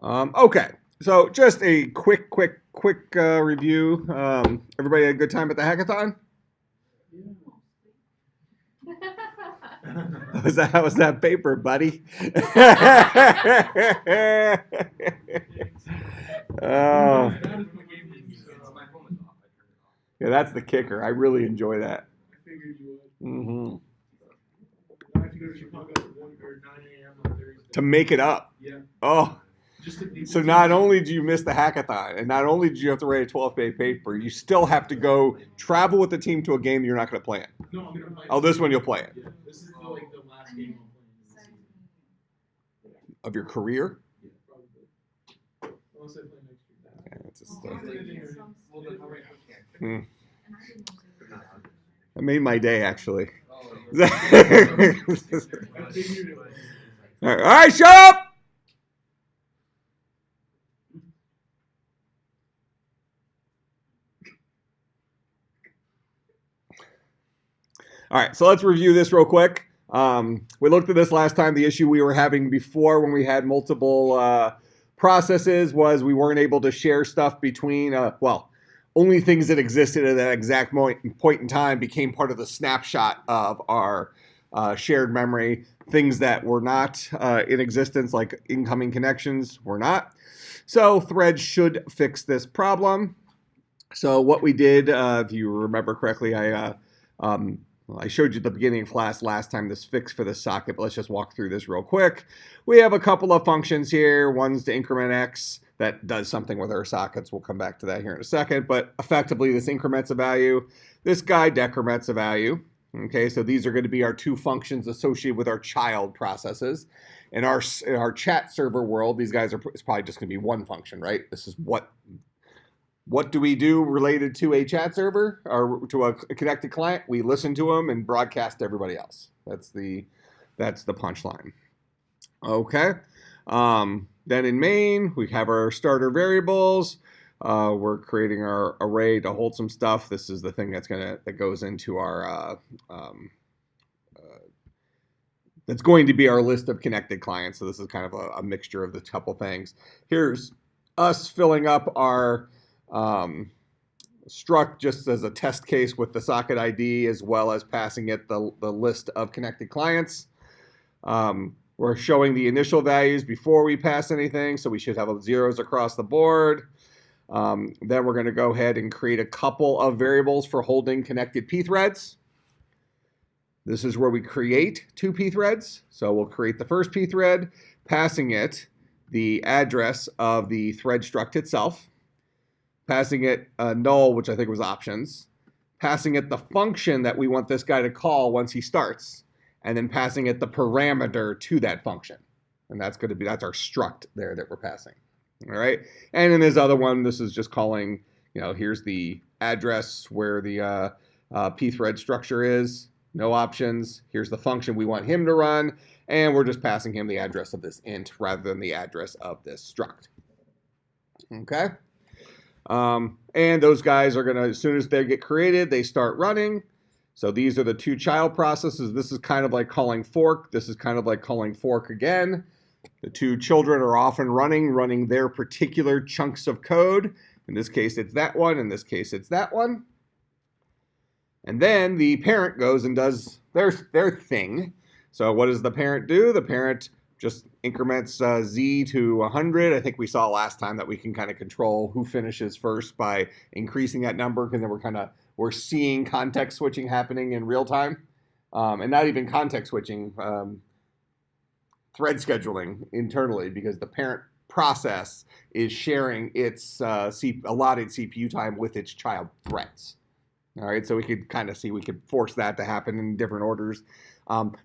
Okay, so just a quick review. Everybody had a good time at the hackathon? How was that paper, buddy? Oh, yeah, that's the kicker. I really enjoy that. Hmm. To make it up. Oh, so not only do you miss the hackathon, and not only do you have to write a 12-page paper, you still have to go travel with the team to a game you're not going to play in. Oh, this one you'll play in. This is the last game I'm playing of your career. Unless I play next year. That made my day, actually. All right, shut up! All right, so let's review this real quick. We looked at this last time. The issue we were having before when we had multiple processes was we weren't able to share stuff between, only things that existed at that exact point in time became part of the snapshot of our shared memory. Things that were not in existence, like incoming connections, were not. So Thread should fix this problem. So what we did, if you remember correctly, I showed you at the beginning of class last time this fix for the socket, but let's just walk through this real quick. We have a couple of functions here. One's to increment x. That does something with our sockets. We'll come back to that here in a second. But effectively, this increments a value. This guy decrements a value. Okay, so these are going to be our two functions associated with our child processes. In our chat server world, these guys are it's probably just going to be one function, right? This is what do we do related to a chat server or to a connected client? We listen to them and broadcast to everybody else. That's the punchline. Okay. Then in main, we have our starter variables. We're creating our array to hold some stuff. This is the thing that goes into our that's going to be our list of connected clients. So this is kind of a mixture of the couple things. Here's us filling up our struct just as a test case with the socket ID, as well as passing it the list of connected clients. We're showing the initial values before we pass anything, so we should have zeros across the board. Then we're going to go ahead and create a couple of variables for holding connected p-threads. This is where we create two p-threads. So we'll create the first p-thread, passing it the address of the thread struct itself, passing it null, which I think was options, passing it the function that we want this guy to call once he starts, and then passing it the parameter to that function. And that's our struct there that we're passing. All right. And in this other one, this is just calling, here's the address where the p-thread structure is, no options. Here's the function we want him to run, and we're just passing him the address of this int rather than the address of this struct. Okay. And those guys are going to, as soon as they get created, they start running. So these are the two child processes. This is kind of like calling fork. This is kind of like calling fork again. The two children are often running their particular chunks of code. In this case, it's that one. In this case, it's that one. And then the parent goes and does their thing. So what does the parent do? The parent just increments z to 100. I think we saw last time that we can kind of control who finishes first by increasing that number, because then we're seeing context switching happening in real time, and not even context switching, thread scheduling internally, because the parent process is sharing its allotted CPU time with its child threads. All right, so we could kind of see we could force that to happen in different orders.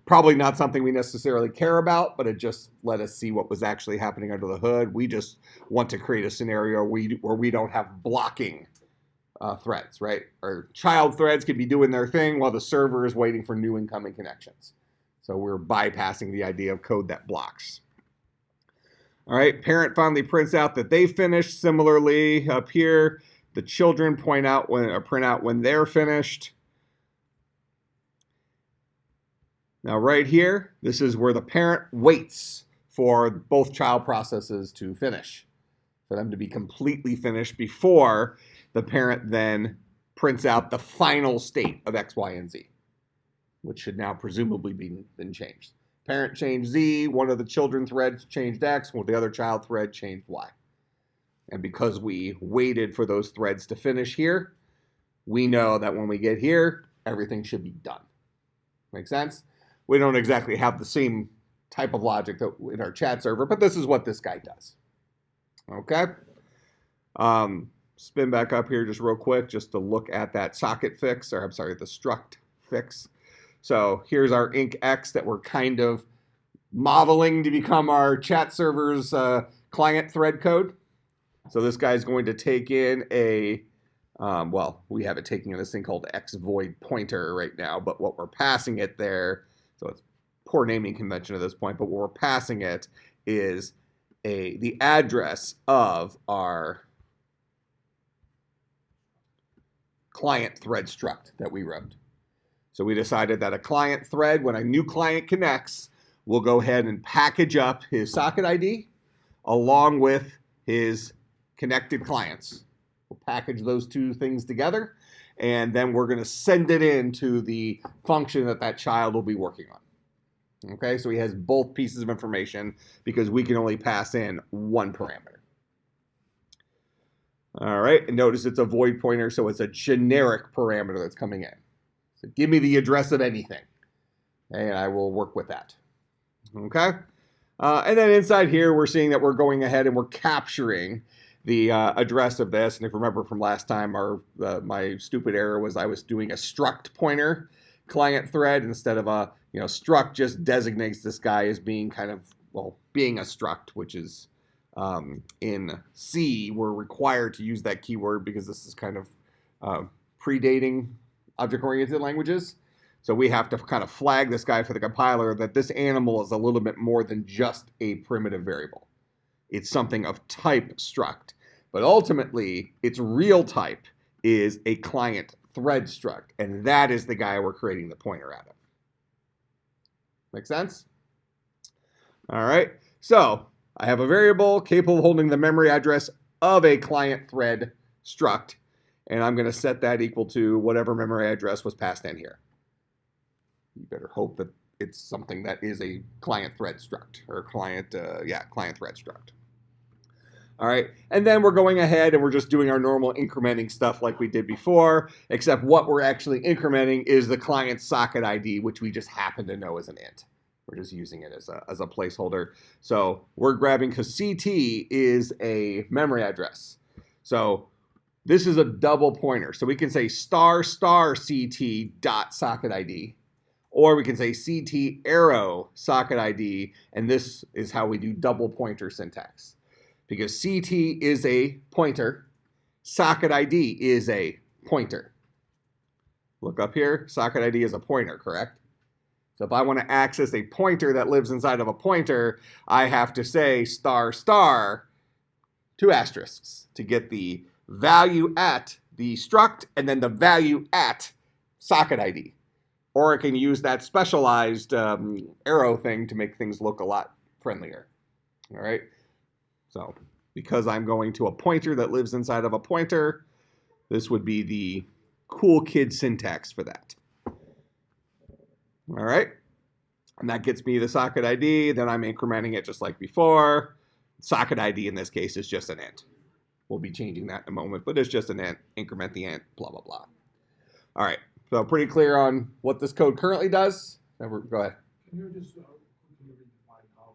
Probably not something we necessarily care about, but it just let us see what was actually happening under the hood. We just want to create a scenario where we don't have blocking threads, right? Our child threads could be doing their thing while the server is waiting for new incoming connections. So we're bypassing the idea of code that blocks. All right, parent finally prints out that they finished. Similarly, up here, the children print out when they're finished. Now right here, this is where the parent waits for both child processes to finish, for them to be completely finished before the parent then prints out the final state of X, Y, and Z, which should now presumably been changed. Parent changed Z, one of the children threads changed X, while the other child thread changed Y. And because we waited for those threads to finish here, we know that when we get here, everything should be done. Make sense? We don't exactly have the same type of logic that in our chat server, but this is what this guy does. Okay? Spin back up here just real quick just to look at that socket fix, or I'm sorry, the struct fix. So here's our inc X that we're kind of modeling to become our chat server's client thread code. So this guy's going to take in a, well, we have it taking in this thing called X void pointer right now, but what we're passing it there, so it's poor naming convention at this point, but what we're passing it is the address of our client thread struct that we wrote. So we decided that a client thread, when a new client connects, we'll go ahead and package up his socket ID along with his connected clients. We'll package those two things together, and then we're going to send it into the function that that child will be working on. Okay, so he has both pieces of information because we can only pass in one parameter. All right, and notice it's a void pointer, so it's a generic parameter that's coming in. So give me the address of anything, and I will work with that. Okay, and then inside here, we're seeing that we're going ahead and we're capturing the address of this. And if you remember from last time, my stupid error was I was doing a struct pointer client thread instead of a, struct just designates this guy as being kind of, well, being a struct, which is in C, we're required to use that keyword because this is kind of predating object-oriented languages. So we have to kind of flag this guy for the compiler that this animal is a little bit more than just a primitive variable. It's something of type struct. But ultimately, its real type is a client thread struct, and that is the guy we're creating the pointer out of. Make sense? All right, so I have a variable capable of holding the memory address of a client thread struct, and I'm going to set that equal to whatever memory address was passed in here. You better hope that it's something that is a client thread struct, or client thread struct. All right, and then we're going ahead and we're just doing our normal incrementing stuff like we did before, except what we're actually incrementing is the client socket ID, which we just happen to know as an int. We're just using it as a placeholder. So we're grabbing, because CT is a memory address. So this is a double pointer. So we can say **CT dot socket ID, or we can say CT arrow socket ID, and this is how we do double pointer syntax. Because CT is a pointer, socket ID is a pointer. Look up here, socket ID is a pointer, correct? So if I want to access a pointer that lives inside of a pointer, I have to say **, two asterisks, to get the value at the struct and then the value at socket ID. Or I can use that specialized arrow thing to make things look a lot friendlier. All right. So because I'm going to a pointer that lives inside of a pointer, this would be the cool kid syntax for that. All right. And that gets me the socket ID. Then I'm incrementing it just like before. Socket ID in this case is just an int. We'll be changing that in a moment, but it's just an int. Increment the int, blah, blah, blah. All right. So pretty clear on what this code currently does. Go ahead. Can you just quickly redefine how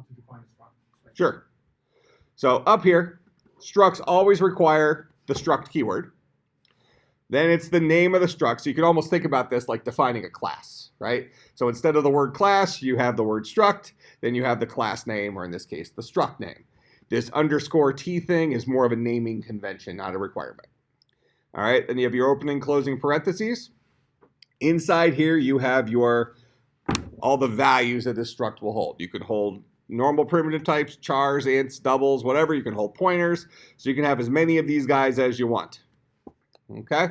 to define a struct? Sure. So up here, structs always require the struct keyword. Then it's the name of the struct. So you can almost think about this like defining a class, right? So instead of the word class, you have the word struct. Then you have the class name, or in this case, the struct name. This _T thing is more of a naming convention, not a requirement. All right, then you have your opening, closing parentheses. Inside here, you have all the values that this struct will hold. You could hold normal primitive types, chars, ints, doubles, whatever. You can hold pointers. So you can have as many of these guys as you want. Okay,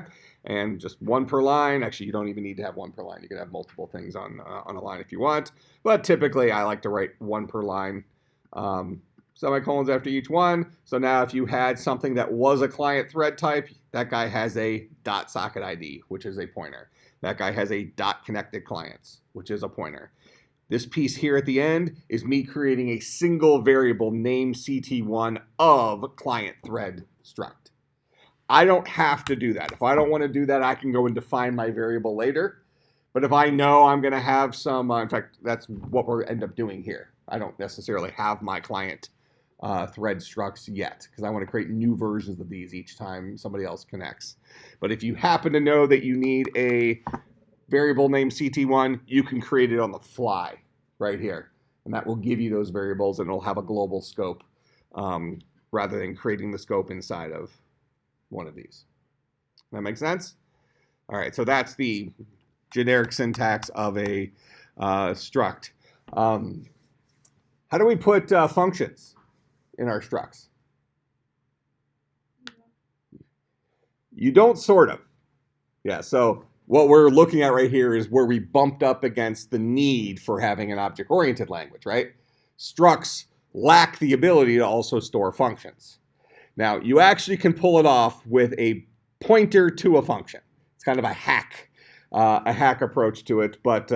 and just one per line. Actually, you don't even need to have one per line. You can have multiple things on a line if you want. But typically, I like to write one per line, semicolons after each one. So now if you had something that was a client thread type, that guy has a dot socket ID, which is a pointer. That guy has a dot connected clients, which is a pointer. This piece here at the end is me creating a single variable named CT1 of client thread struct. I don't have to do that. If I don't want to do that, I can go and define my variable later. But if I know I'm going to have some, in fact, that's what we'll end up doing here. I don't necessarily have my client thread structs yet because I want to create new versions of these each time somebody else connects. But if you happen to know that you need a variable named CT1, you can create it on the fly right here. And that will give you those variables and it'll have a global scope rather than creating the scope inside of one of these. That makes sense? All right, so that's the generic syntax of a struct. How do we put functions in our structs? You don't sort of. Yeah, so what we're looking at right here is where we bumped up against the need for having an object-oriented language, right? Structs lack the ability to also store functions. Now, you actually can pull it off with a pointer to a function. It's kind of a hack approach to it, but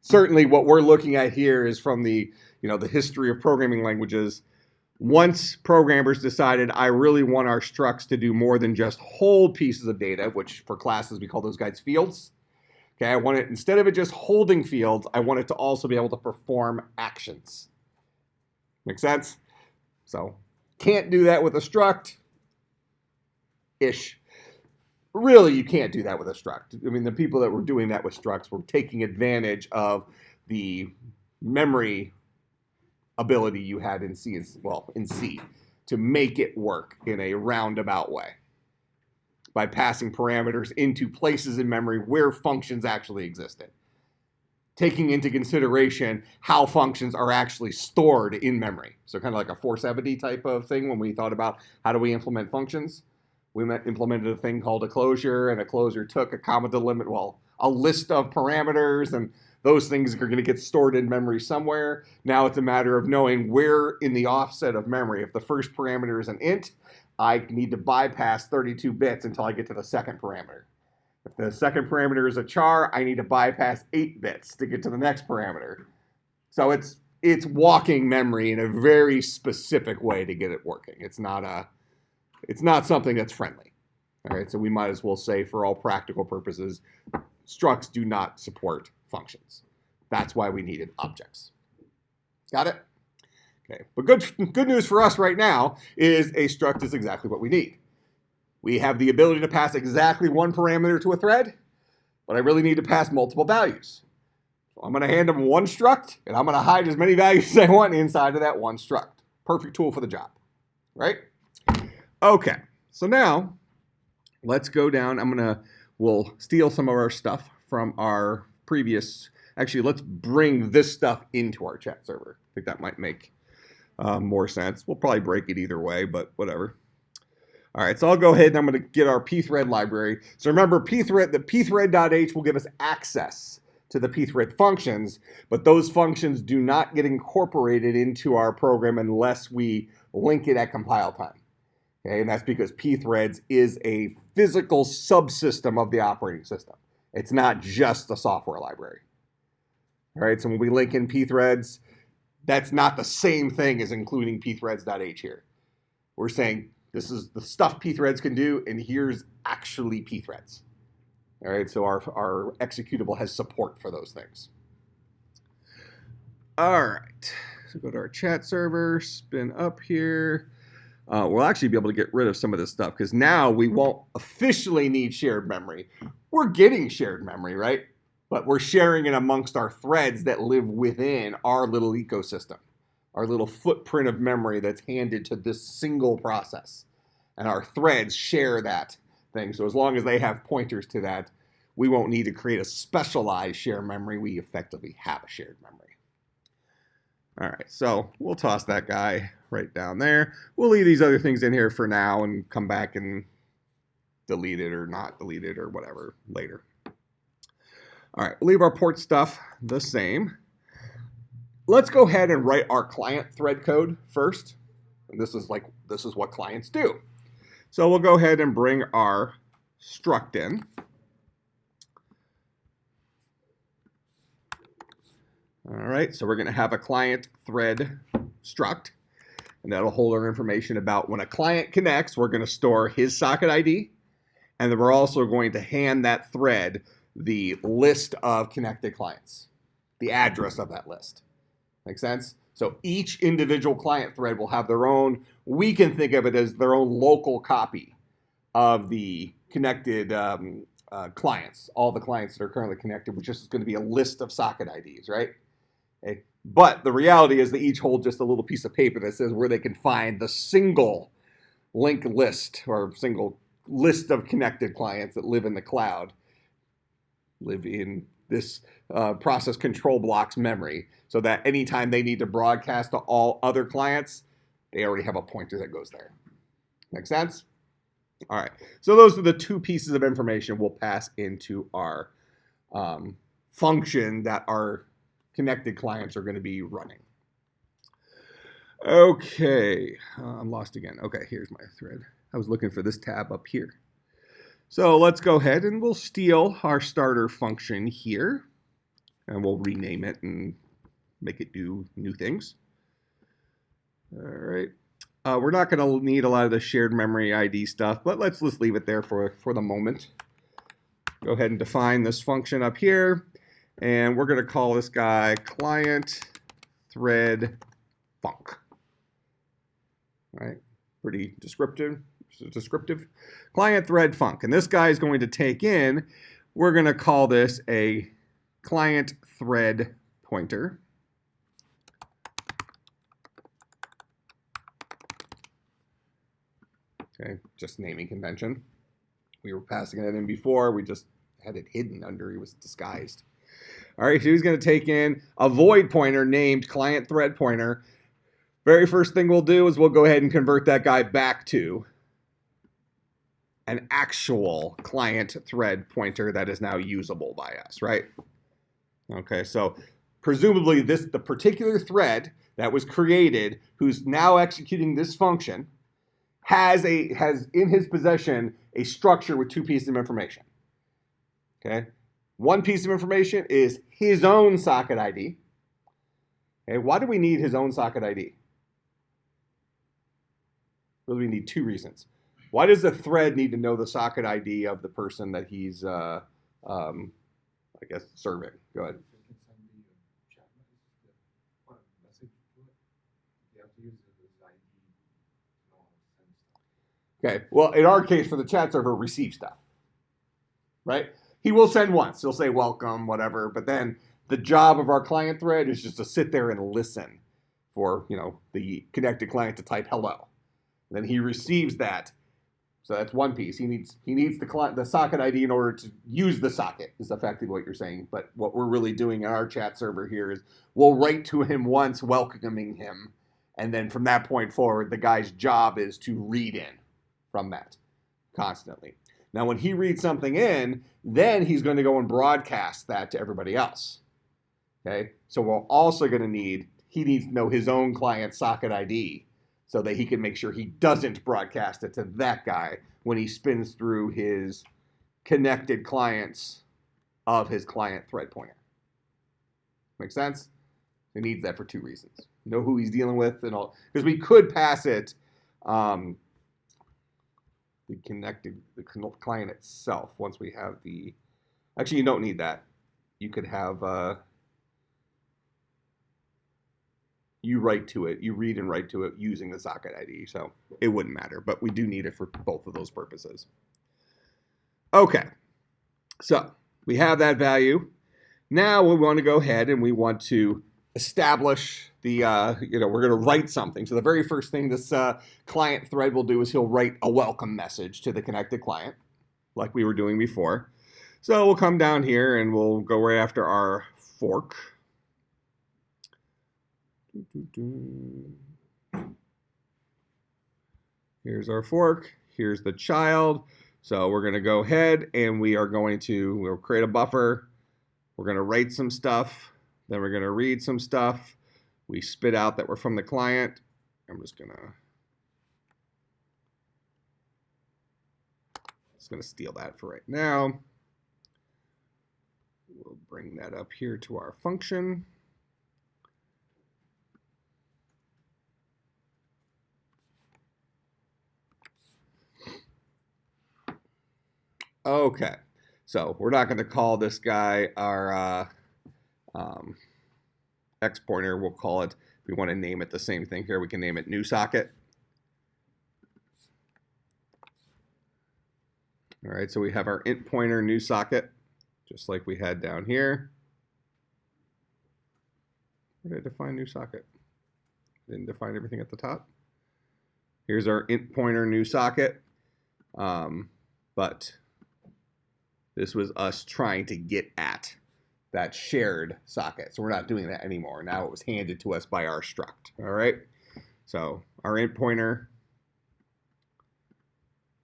certainly what we're looking at here is from the history of programming languages. Once programmers decided, I really want our structs to do more than just hold pieces of data, which for classes we call those guys fields. Okay, I want it, instead of it just holding fields, I want it to also be able to perform actions. Make sense? So, can't do that with a struct-ish. Really, you can't do that with a struct. I mean, the people that were doing that with structs were taking advantage of the memory ability you had in C, to make it work in a roundabout way by passing parameters into places in memory where functions actually existed, taking into consideration how functions are actually stored in memory. So kind of like a 470 type of thing when we thought about how do we implement functions. We implemented a thing called a closure, and a closure took a comma delimit, a list of parameters, and those things are going to get stored in memory somewhere. Now it's a matter of knowing where in the offset of memory. If the first parameter is an int, I need to bypass 32 bits until I get to the second parameter. If the second parameter is a char, I need to bypass 8 bits to get to the next parameter. So it's walking memory in a very specific way to get it working. It's not something that's friendly. All right, so we might as well say for all practical purposes, structs do not support functions. That's why we needed objects. Got it? Okay, but good news for us right now is a struct is exactly what we need. We have the ability to pass exactly one parameter to a thread, but I really need to pass multiple values. So I'm going to hand them one struct, and I'm going to hide as many values as I want inside of that one struct. Perfect tool for the job, right? Okay, so now let's go down. We'll steal some of our stuff from our previous, actually, let's bring this stuff into our chat server. I think that might make more sense. We'll probably break it either way, but whatever. All right, so I'll go ahead and I'm going to get our pthread library. So remember, the pthread.h will give us access to the pthread functions, but those functions do not get incorporated into our program unless we link it at compile time. Okay, and that's because pthreads is a physical subsystem of the operating system. It's not just a software library. All right, so when we link in pthreads, that's not the same thing as including pthreads.h here. We're saying this is the stuff pthreads can do, and here's actually pthreads. All right, so our executable has support for those things. All right, so go to our chat server, spin up here. We'll actually be able to get rid of some of this stuff because now we won't officially need shared memory. We're getting shared memory, right? But we're sharing it amongst our threads that live within our little ecosystem, our little footprint of memory that's handed to this single process. And our threads share that thing. So as long as they have pointers to that, we won't need to create a specialized shared memory. We effectively have a shared memory. All right, so we'll toss that guy right down there. We'll leave these other things in here for now and come back and deleted or not deleted or whatever later. All right, we'll leave our port stuff the same. Let's go ahead and write our client thread code first. And this is what clients do. So we'll go ahead and bring our struct in. All right, so we're going to have a client thread struct, and that'll hold our information about when a client connects, we're going to store his socket ID, and then we're also going to hand that thread the list of connected clients, the address of that list. Make sense? So each individual client thread will have their own, we can think of it as their own local copy of the connected clients, all the clients that are currently connected, which is going to be a list of socket IDs, right? Okay. But the reality is they each hold just a little piece of paper that says where they can find the single linked list or single list of connected clients that live in the cloud, live in this process control block's memory, so that anytime they need to broadcast to all other clients, they already have a pointer that goes there. Make sense? All right. So those are the two pieces of information we'll pass into our function that our connected clients are going to be running. Okay, I'm lost again. Okay, here's my thread. I was looking for this tab up here. So let's go ahead and we'll steal our starter function here, and we'll rename it and make it do new things. All right. We're not going to need a lot of the shared memory ID stuff, but let's just leave it there for the moment. Go ahead and define this function up here. And we're going to call this guy ClientThread func. All right, pretty descriptive. ClientThread func. And this guy is going to take in, we're going to call this a client thread pointer. Okay, just naming convention. We were passing it in before. We just had it hidden under, it was disguised. All right, so he's going to take in a void pointer named client thread pointer. Very first thing we'll do is we'll go ahead and convert that guy back to an actual client thread pointer that is now usable by us, right? Okay, so presumably the particular thread that was created, who's now executing this function, has in his possession a structure with two pieces of information. Okay. One piece of information is his own socket ID. Okay, why do we need his own socket ID? Really, we need two reasons. Why does the thread need to know the socket ID of the person that he's, I guess, serving? Go ahead. Okay, well, in our case, for the chat server, receive stuff, right? He will send once. He'll say welcome, whatever. But then the job of our client thread is just to sit there and listen for, the connected client to type hello. And then he receives that. So that's one piece. He needs the socket ID in order to use the socket, is effectively what you're saying. But what we're really doing in our chat server here is we'll write to him once, welcoming him. And then from that point forward, the guy's job is to read in from that constantly. Now, when he reads something in, then he's going to go and broadcast that to everybody else. Okay, so we're also going to he needs to know his own client socket ID so that he can make sure he doesn't broadcast it to that guy when he spins through his connected clients of his client thread pointer. Make sense? He needs that for two reasons. Know who he's dealing with and all. Because we could pass it the client itself once we have the, actually you don't need that. You could have, you write to it, you read and write to it using the socket ID, so it wouldn't matter, but we do need it for both of those purposes. Okay, so we have that value. Now we want to go ahead and we want to establish the, we're going to write something. So the very first thing this client thread will do is he'll write a welcome message to the connected client, like we were doing before. So we'll come down here and we'll go right after our fork. Here's our fork. Here's the child. So we're going to go ahead and we'll create a buffer. We're going to write some stuff. Then we're going to read some stuff. We spit out that we're from the client. I'm just going to steal that for right now. We'll bring that up here to our function. Okay, so we're not going to call this guy our X pointer. We'll call it, if we want to name it the same thing here, we can name it new socket. All right, so we have our int pointer new socket, just like we had down here. Where did I define new socket? Didn't define everything at the top. Here's our int pointer new socket, but this was us trying to get at that shared socket. So we're not doing that anymore. Now it was handed to us by our struct. All right. So our int pointer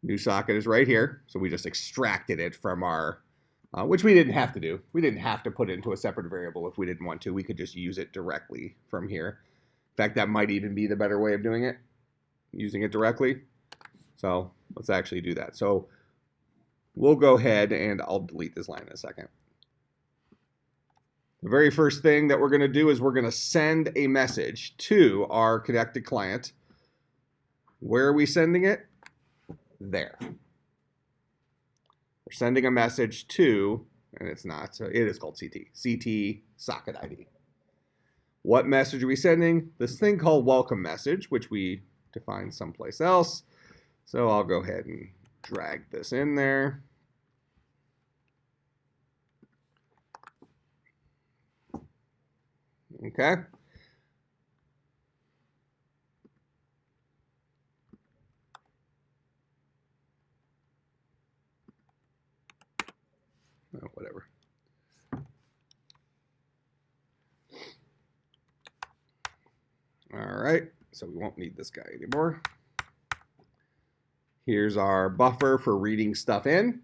new socket is right here. So we just extracted it from our, which we didn't have to do. We didn't have to put it into a separate variable if we didn't want to. We could just use it directly from here. In fact, that might even be the better way of doing it, using it directly. So let's actually do that. So we'll go ahead and I'll delete this line in a second. The very first thing that we're going to do is we're going to send a message to our connected client. Where are we sending it? There. We're sending a message to, and it's not, so it is called CT socket ID. What message are we sending? This thing called welcome message, which we defined someplace else. So I'll go ahead and drag this in there. Okay. Oh, whatever. All right, so we won't need this guy anymore. Here's our buffer for reading stuff in.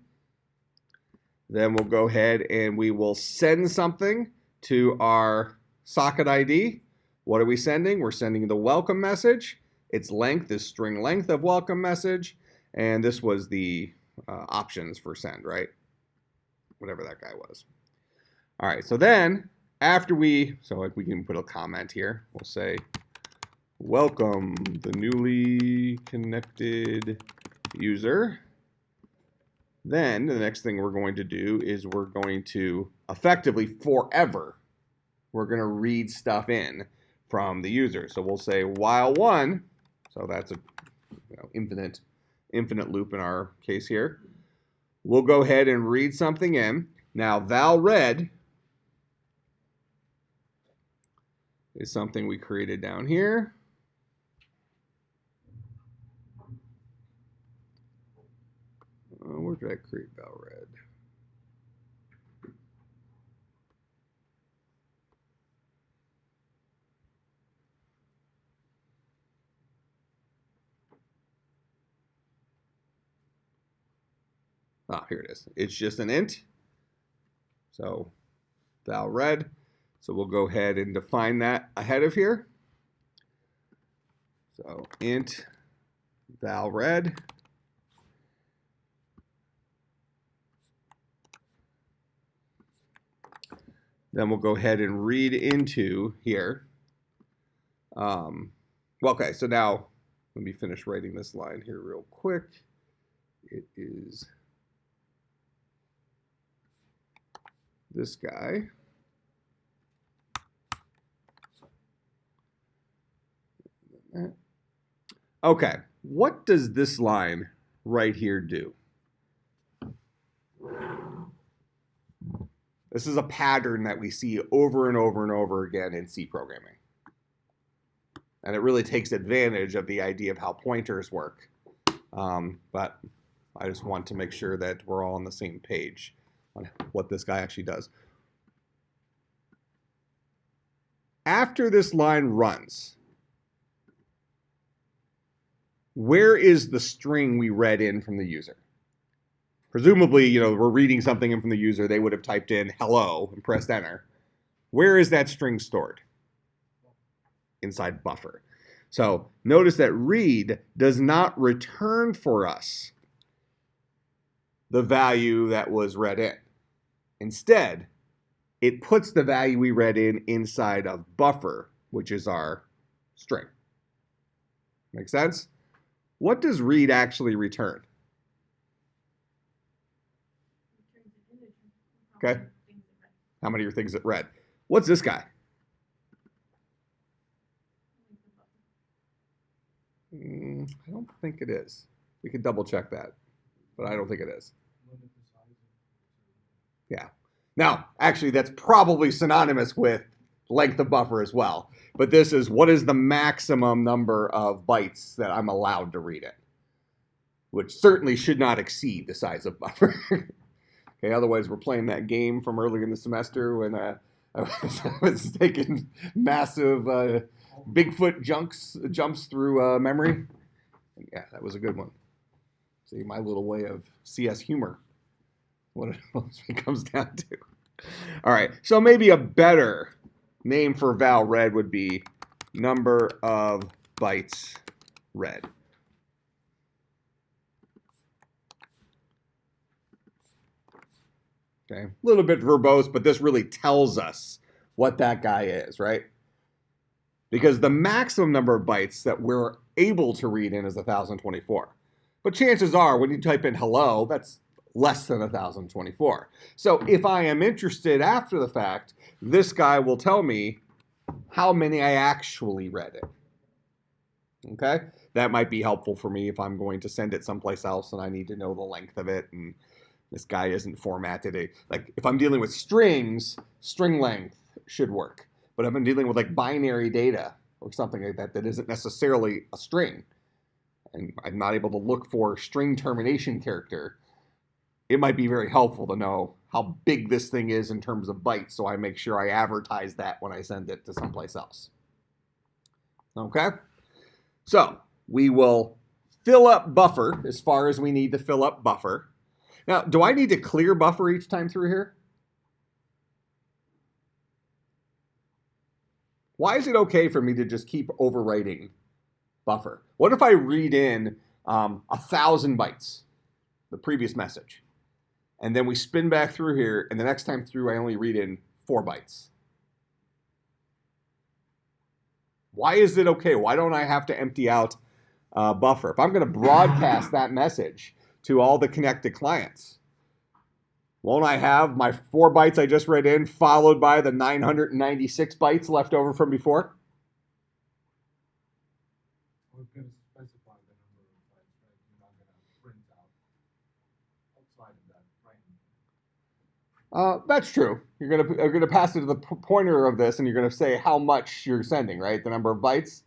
Then we'll go ahead and we will send something to our socket ID. What are we sending? We're sending the welcome message. Its length is string length of welcome message. And this was the options for send, right? Whatever that guy was. All right, so then after we can put a comment here. We'll say, welcome the newly connected user. Then the next thing we're going to do is we're going to effectively forever, we're going to read stuff in from the user. So we'll say while one, so that's a infinite loop in our case here. We'll go ahead and read something in. Now val read is something we created down here. Where did I create val read? Ah, here it is. It's just an int. So val read. So we'll go ahead and define that ahead of here. So int val read. Then we'll go ahead and read into here. Okay, so now let me finish writing this line here real quick. It is this guy. Okay, what does this line right here do? This is a pattern that we see over and over and over again in C programming. And it really takes advantage of the idea of how pointers work. But I just want to make sure that we're all on the same page on what this guy actually does. After this line runs, where is the string we read in from the user? Presumably, we're reading something in from the user. They would have typed in hello and pressed enter. Where is that string stored? Inside buffer. So notice that read does not return for us the value that was read in. Instead, it puts the value we read in inside of buffer, which is our string. Make sense? What does read actually return? Okay. How many are things that read? What's this guy? I don't think it is. We could double check that, but I don't think it is. Yeah. Now, actually, that's probably synonymous with length of buffer as well. But this is what is the maximum number of bytes that I'm allowed to read it, which certainly should not exceed the size of buffer. Okay, otherwise we're playing that game from earlier in the semester when I was taking massive Bigfoot jumps through memory. Yeah, that was a good one. See, my little way of CS humor, what it comes down to. All right, so maybe a better name for val read would be number of bytes read. Okay, a little bit verbose, but this really tells us what that guy is, right? Because the maximum number of bytes that we're able to read in is 1024. But chances are, when you type in hello, that's less than 1024. So if I am interested after the fact, this guy will tell me how many I actually read it. Okay? That might be helpful for me if I'm going to send it someplace else and I need to know the length of it, and this guy isn't formatted. Like if I'm dealing with strings, string length should work. But if I'm dealing with like binary data or something like that isn't necessarily a string, and I'm not able to look for string termination character, it might be very helpful to know how big this thing is in terms of bytes, so I make sure I advertise that when I send it to someplace else. Okay? So we will fill up buffer as far as we need to fill up buffer. Now, do I need to clear buffer each time through here? Why is it okay for me to just keep overwriting buffer? What if I read in 1,000 bytes, the previous message, and then we spin back through here, and the next time through I only read in 4 bytes? Why is it okay? Why don't I have to empty out buffer? If I'm going to broadcast that message to all the connected clients, won't I have my 4 bytes I just read in followed by the 996 bytes left over from before? We're going to specify the number of bytes, right? You're not going to print out outside of that, right? That's true. You're gonna pass it to the pointer of this, and you're gonna say how much you're sending, right? The number of bytes.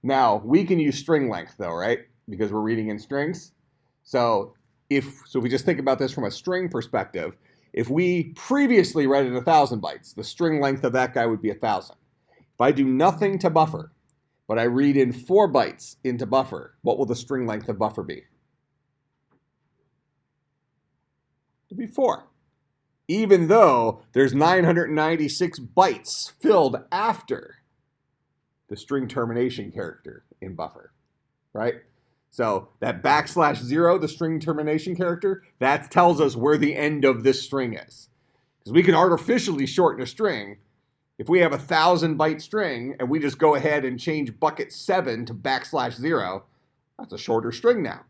Now we can use string length though, right? Because we're reading in strings. So if we just think about this from a string perspective, if we previously read it 1,000 bytes, the string length of that guy would be 1,000. If I do nothing to buffer, but I read in 4 bytes into buffer, what will the string length of buffer be? It'll be 4. Even though there's 996 bytes filled after the string termination character in buffer, right? So that \0, the string termination character, that tells us where the end of this string is. Because we can artificially shorten a string. If we have 1,000 byte string and we just go ahead and change bucket 7 to \0, that's a shorter string now.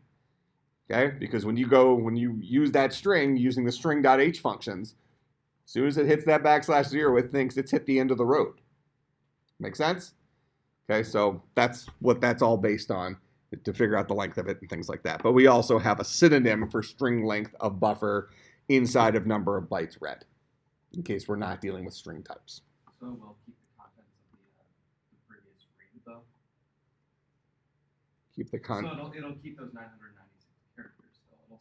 Okay? Because when you use that string using the string.h functions, as soon as it hits that \0, it thinks it's hit the end of the road. Make sense? Okay, so that's what that's all based on, to figure out the length of it and things like that. But we also have a synonym for string length of buffer inside of number of bytes read, in case we're not dealing with string types. So we'll keep the contents of the previous read though? Keep the So it'll keep those 996 characters.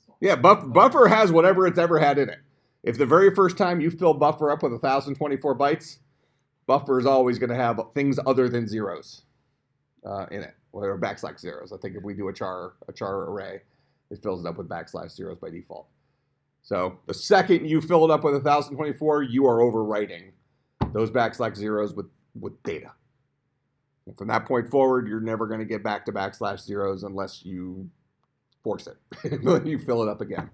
So yeah, buffer has whatever it's ever had in it. If the very first time you fill buffer up with 1024 bytes, buffer is always going to have things other than zeros in it, or \zeros. I think if we do a char array, it fills it up with \zeros by default. So the second you fill it up with 1024, you are overwriting those backslash zeros with data. And from that point forward, you're never going to get back to backslash zeros unless you force it. Then you fill it up again.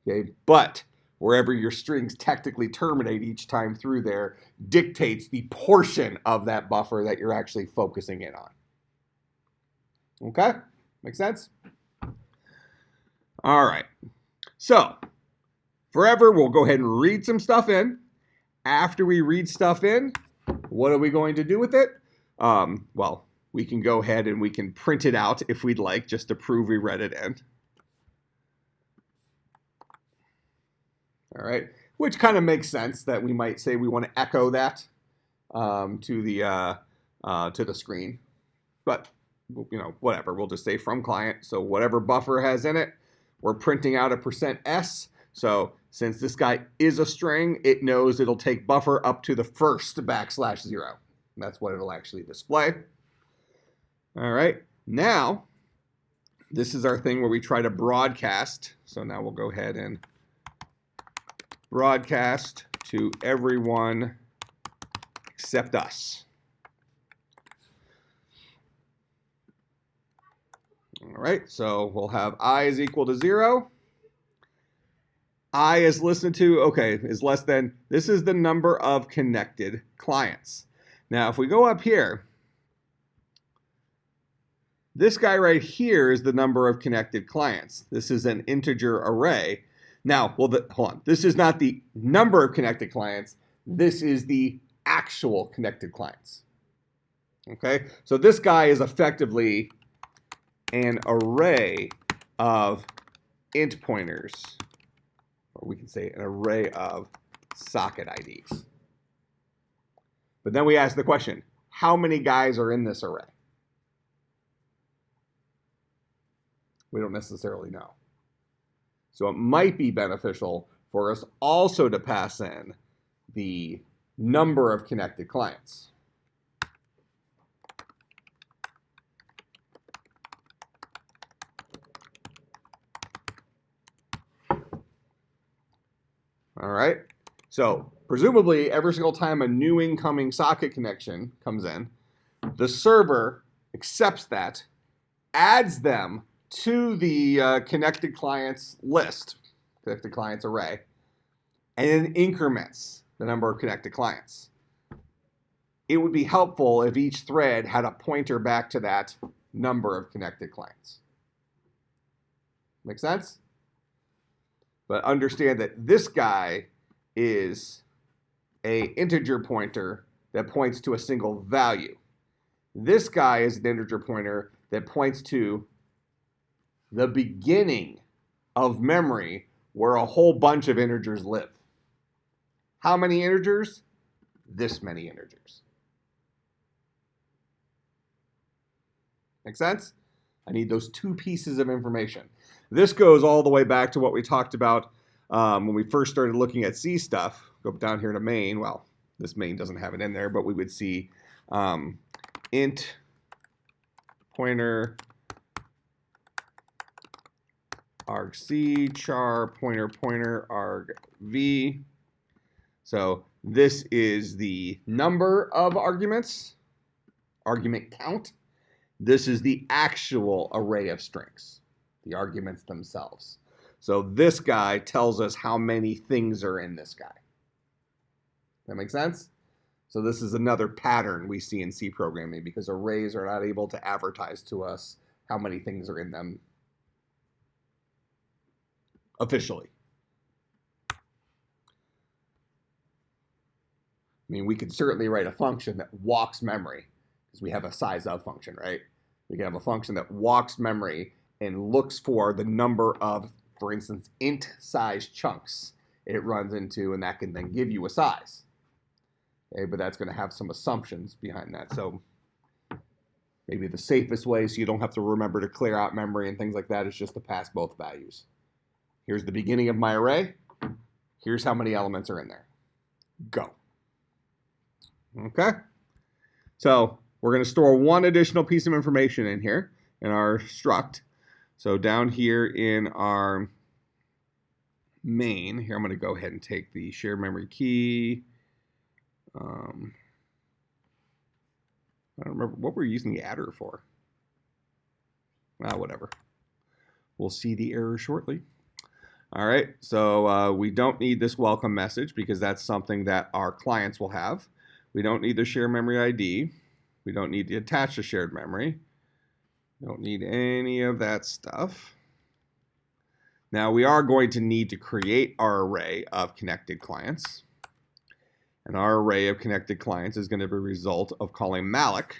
Okay, but wherever your strings technically terminate each time through there dictates the portion of that buffer that you're actually focusing in on. Okay, make sense? All right, so forever, we'll go ahead and read some stuff in. After we read stuff in, what are we going to do with it? Well, we can go ahead and we can print it out if we'd like, just to prove we read it in. All right, which kind of makes sense that we might say we want to echo that to the screen, but you know, whatever. We'll just say from client. So whatever buffer has in it, we're printing out a %s. So since this guy is a string, it knows it'll take buffer up to the first backslash 0. That's what it'll actually display. All right, now this is our thing where we try to broadcast. So now we'll go ahead and broadcast to everyone except us. All right, so we'll have I is equal to 0. I is listened to, okay, is less than, this is the number of connected clients. Now, if we go up here, this guy right here is the number of connected clients. This is an integer array. Now, well, hold on. This is not the number of connected clients. This is the actual connected clients. Okay, so this guy is effectively an array of int pointers, or we can say an array of socket IDs. But then we ask the question, how many guys are in this array? We don't necessarily know. So it might be beneficial for us also to pass in the number of connected clients. All right, so presumably every single time a new incoming socket connection comes in, the server accepts that, adds them to the connected clients list, connected clients array, and then increments the number of connected clients. It would be helpful if each thread had a pointer back to that number of connected clients. Make sense? But understand that this guy is an integer pointer that points to a single value. This guy is an integer pointer that points to the beginning of memory where a whole bunch of integers live. How many integers? This many integers. Make sense? I need those two pieces of information. This goes all the way back to what we talked about when we first started looking at C stuff. Go down here to main. Well, this main doesn't have it in there, but we would see int pointer argc char pointer argv. So this is the number of arguments, argument count. This is the actual array of strings, the arguments themselves. So this guy tells us how many things are in this guy. That make sense? So this is another pattern we see in C programming because arrays are not able to advertise to us how many things are in them officially. I mean, we could certainly write a function that walks memory because we have a size of function, right? We can have a function that walks memory and looks for the number of, for instance, int size chunks it runs into, and that can then give you a size. Okay, but that's going to have some assumptions behind that. So maybe the safest way, so you don't have to remember to clear out memory and things like that, is just to pass both values. Here's the beginning of my array. Here's how many elements are in there. Go. Okay. So we're going to store one additional piece of information in here in our struct. So down here in our main. Here, I'm going to go ahead and take the shared memory key. I don't remember what we're using the adder for. Whatever. We'll see the error shortly. All right, so we don't need this welcome message because that's something that our clients will have. We don't need the shared memory ID. We don't need to attach the shared memory. Don't need any of that stuff. Now we are going to need to create our array of connected clients. And our array of connected clients is going to be a result of calling malloc,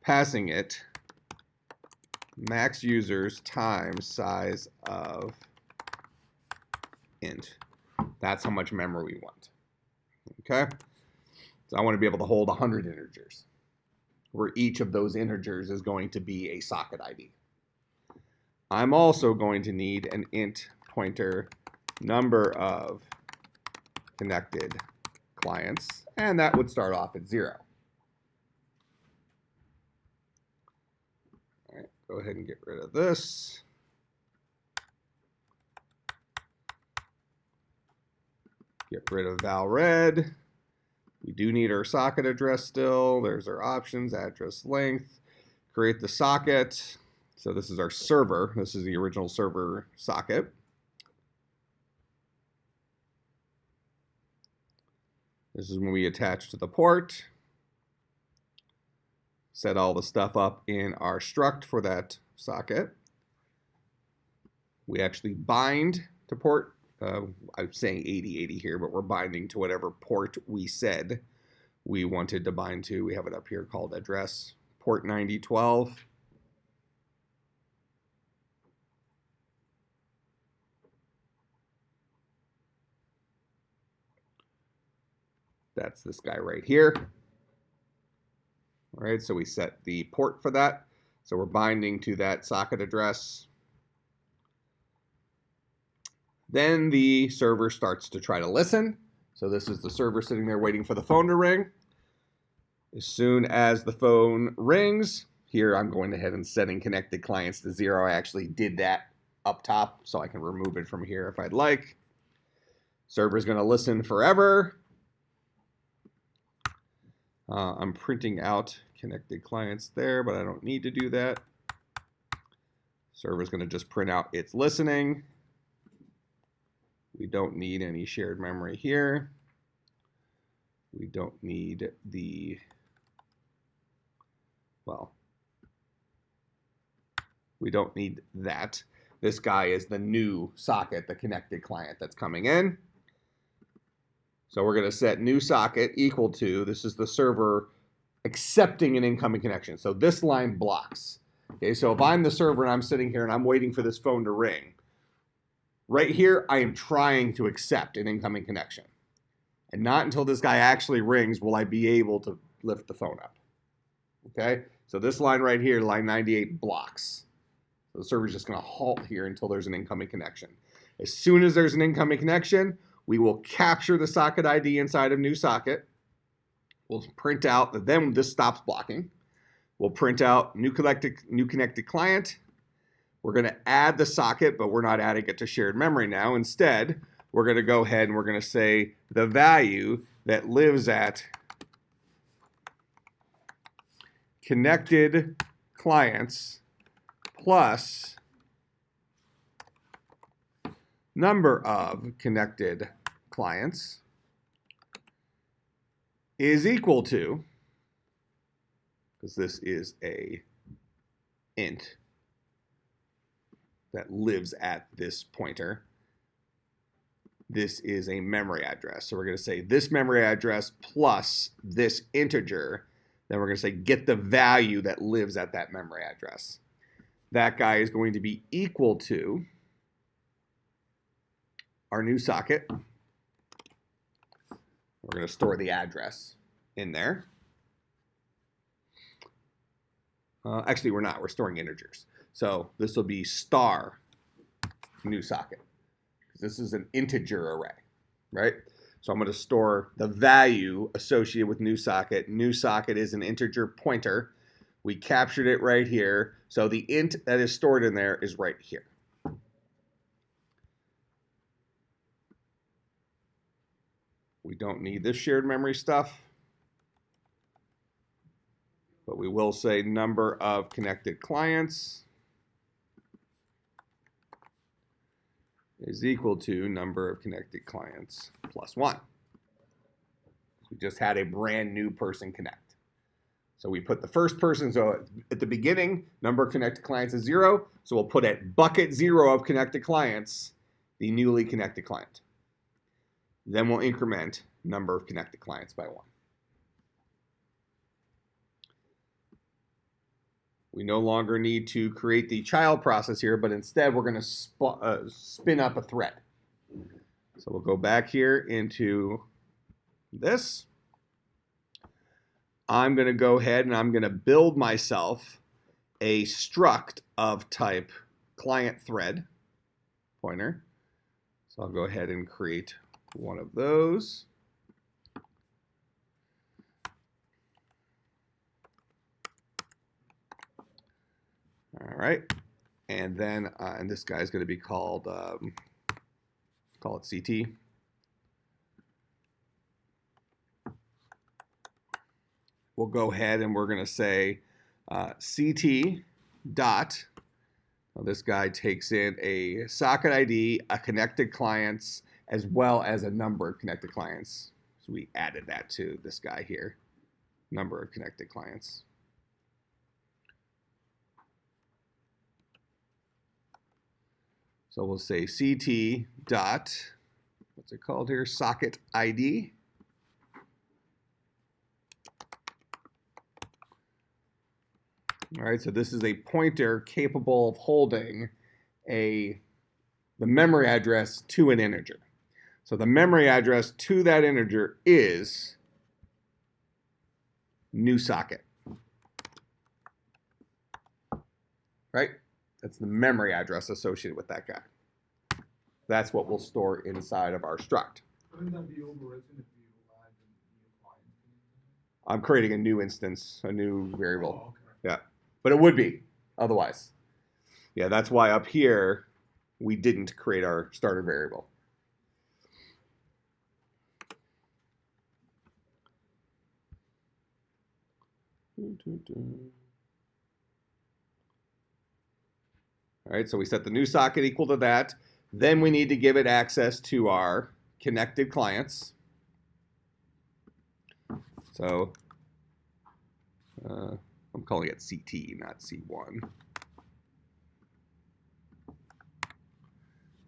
passing it max users times size of int. That's how much memory we want. Okay? So I want to be able to hold 100 integers, where each of those integers is going to be a socket ID. I'm also going to need an int pointer number of connected clients, and that would start off at 0. All right, go ahead and get rid of this. Get rid of valred. We do need our socket address still. There's our options, address length. Create the socket. So this is our server. This is the original server socket. This is when we attach to the port. Set all the stuff up in our struct for that socket. We actually bind to port. I'm saying 8080 here, but we're binding to whatever port we said we wanted to bind to. We have it up here called address, port 9012. That's this guy right here. All right, so we set the port for that. So we're binding to that socket address. Then the server starts to try to listen. So this is the server sitting there waiting for the phone to ring. As soon as the phone rings, here I'm going ahead and setting connected clients to 0. I actually did that up top, so I can remove it from here if I'd like. Server's going to listen forever. I'm printing out connected clients there, but I don't need to do that. Server's going to just print out it's listening. We don't need any shared memory here. We don't need the, well, we don't need that. This guy is the new socket, the connected client that's coming in. So we're going to set new socket equal to, this is the server accepting an incoming connection. So this line blocks. Okay, so if I'm the server and I'm sitting here and I'm waiting for this phone to ring, right here I am trying to accept an incoming connection. And not until this guy actually rings will I be able to lift the phone up. Okay, so this line right here, line 98, blocks. So the server's just going to halt here until there's an incoming connection. As soon as there's an incoming connection, we will capture the socket ID inside of new socket. We'll print out, then this stops blocking. We'll print out new connected client. We're going to add the socket, but we're not adding it to shared memory now. Instead, we're going to go ahead and we're going to say the value that lives at connected clients plus number of connected clients is equal to, because this is a int that lives at this pointer, this is a memory address. So we're going to say this memory address plus this integer, then we're going to say get the value that lives at that memory address. That guy is going to be equal to our new socket. We're going to store the address in there. Actually, we're not. We're storing integers. So this will be star new socket. This is an integer array, right? So I'm going to store the value associated with new socket. New socket is an integer pointer. We captured it right here. So the int that is stored in there is right here. We don't need this shared memory stuff. But we will say number of connected clients is equal to number of connected clients plus 1. We just had a brand new person connect. So we put the first person, so at the beginning, number of connected clients is 0. So we'll put at bucket 0 of connected clients, the newly connected client. Then we'll increment number of connected clients by 1. We no longer need to create the child process here, but instead we're going to spin up a thread. So we'll go back here into this. I'm going to go ahead and I'm going to build myself a struct of type ClientThread pointer. So I'll go ahead and create one of those. All right, and then and this guy is going to be called call it CT. We'll go ahead and we're going to say CT dot. Well, this guy takes in a socket ID, a connected clients, as well as a number of connected clients. So we added that to this guy here, number of connected clients. So we'll say CT dot, what's it called here? Socket ID. All right, so this is a pointer capable of holding the memory address to an integer. So the memory address to that integer is new socket. Right? That's the memory address associated with that guy. That's what we'll store inside of our struct. Wouldn't that be overwritten if you add a new client? I'm creating a new instance, a new variable. Oh, okay. Yeah, but it would be otherwise. Yeah, that's why up here we didn't create our starter variable. All right, so we set the new socket equal to that. Then we need to give it access to our connected clients. So I'm calling it CT, not C1.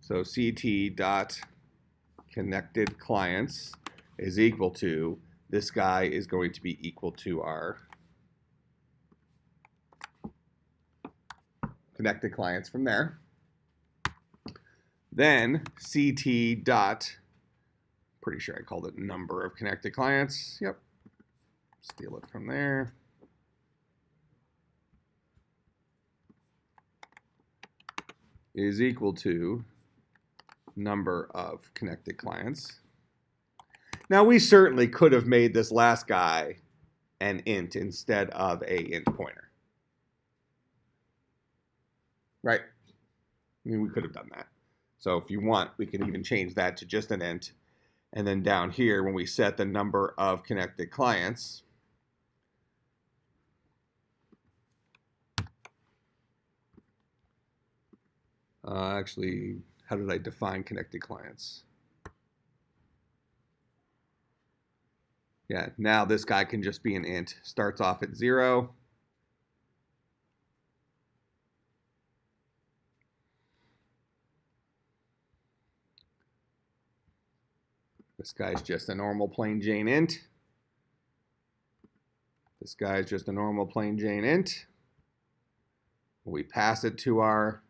So CT dot connected clients is equal to, this guy is going to be equal to our connected clients from there. Then CT dot, pretty sure I called it number of connected clients. Yep, steal it from there. Is equal to number of connected clients. Now we certainly could have made this last guy an int instead of a int pointer. Right? I mean, we could have done that. So if you want, we can even change that to just an int. And then down here, when we set the number of connected clients, actually, how did I define connected clients? Yeah, now this guy can just be an int. Starts off at 0. This guy's just a normal plain Jane int. This guy's just a normal plain Jane int. We pass it to our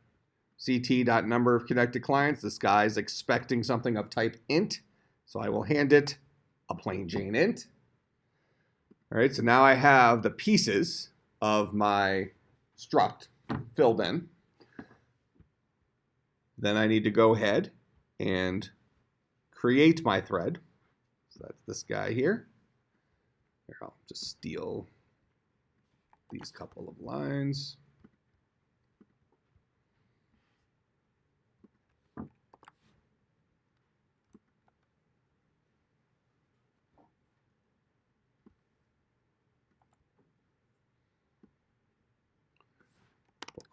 CT.number of connected clients. This guy's expecting something of type int, so I will hand it a plain Jane int. All right, so now I have the pieces of my struct filled in. Then I need to go ahead and create my thread. So that's this guy here. Here, I'll just steal these couple of lines.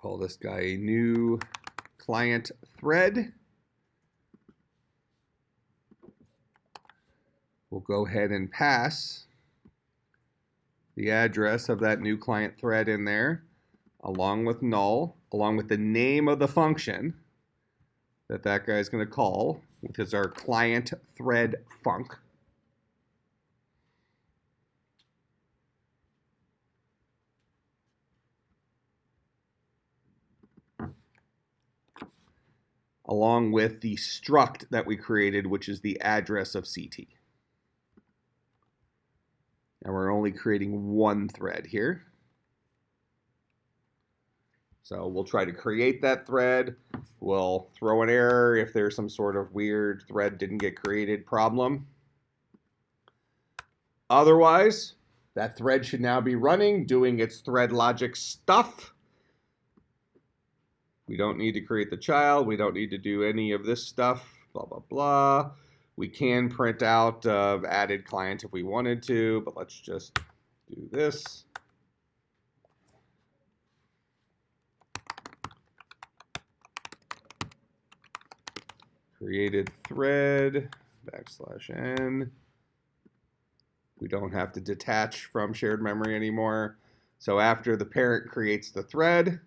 call this guy a new client thread. We'll go ahead and pass the address of that new client thread in there, along with null, along with the name of the function that that guy is going to call, which is our client thread func. Along with the struct that we created, which is the address of CT. And we're only creating one thread here. So we'll try to create that thread. We'll throw an error if there's some sort of weird thread didn't get created problem. Otherwise, that thread should now be running, doing its thread logic stuff. We don't need to create the child. We don't need to do any of this stuff, blah, blah, blah. We can print out added client if we wanted to, but let's just do this. Created thread, \n. We don't have to detach from shared memory anymore. So after the parent creates the thread,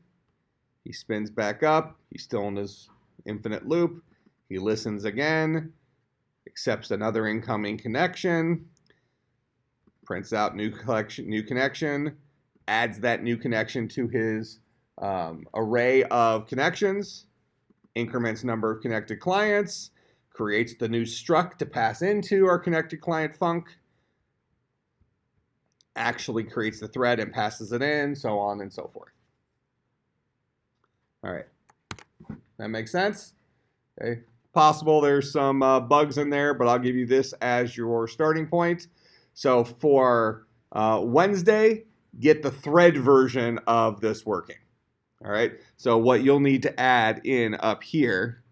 he spins back up. He's still in his infinite loop. He listens again, accepts another incoming connection, prints out new connection, adds that new connection to his array of connections, increments number of connected clients, creates the new struct to pass into our connected client func, actually creates the thread and passes it in, so on and so forth. All right, that makes sense? Okay. Possible there's some bugs in there, but I'll give you this as your starting point. So for Wednesday, get the thread version of this working. All right, so what you'll need to add in up here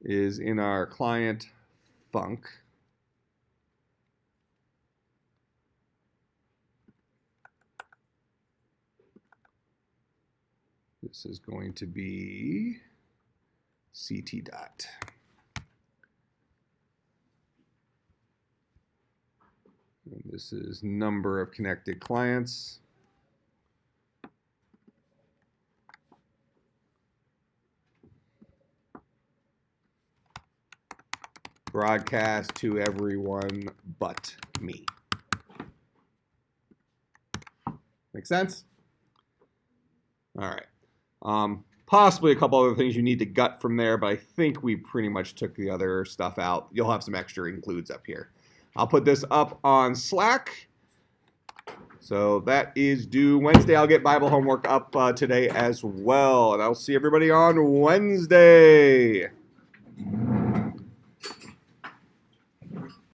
is in our client func. This is going to be CT dot. And this is number of connected clients. Broadcast to everyone but me. Make sense? All right. Possibly a couple other things you need to gut from there, but I think we pretty much took the other stuff out. You'll have some extra includes up here. I'll put this up on Slack. So that is due Wednesday. I'll get Bible homework up today as well. And I'll see everybody on Wednesday.